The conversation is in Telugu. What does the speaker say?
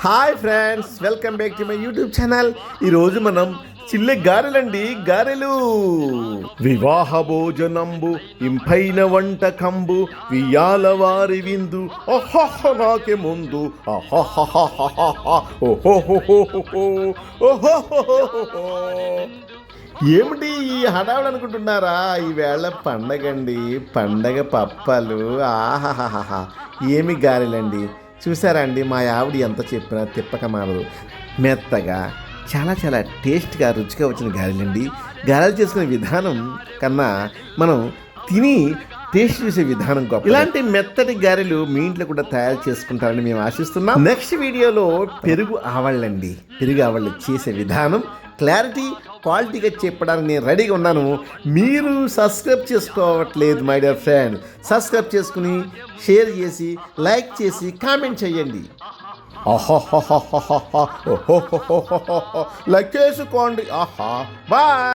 Hi friends, welcome back to my YouTube channel. ఈరోజు మనం చిల్లె గారెలండి, గారెలు. వివాహ భోజనంబు ఇంపైన వంటకంబు వియాల వారి విందు ఓహోహ నాకే ముందు ఏమిటి ఈ హడావుడు అనుకుంటున్నారా? ఈవేళ పండగండి, పండగ పప్పలు. ఆహాహాహా, ఏమి గారెలండి. చూసారా అండి, మా ఆవిడ ఎంత చెప్పినా తిప్పక మారదు. మెత్తగా చాలా చాలా టేస్ట్గా రుచిగా వచ్చిన గారెలండి. గారెలు చేసుకునే విధానం కన్నా మనం తిని టేస్ట్ చూసే విధానం గొప్ప. ఇలాంటి మెత్తటి గారెలు మీ ఇంట్లో కూడా తయారు చేసుకుంటారని మేము ఆశిస్తున్నాం. నెక్స్ట్ వీడియోలో పెరుగు ఆవళ్ళండి, పెరుగు ఆవళ్ళు చేసే విధానం క్లారిటీ క్వాలిటీగా చెప్పడానికి నేను రెడీగా ఉన్నాను. మీరు సబ్స్క్రైబ్ చేసుకోవట్లేదు మై డియర్ ఫ్రెండ్. సబ్స్క్రైబ్ చేసుకుని షేర్ చేసి లైక్ చేసి కామెంట్ చేయండి. లైక్ చేసుకోండి. బాయ్.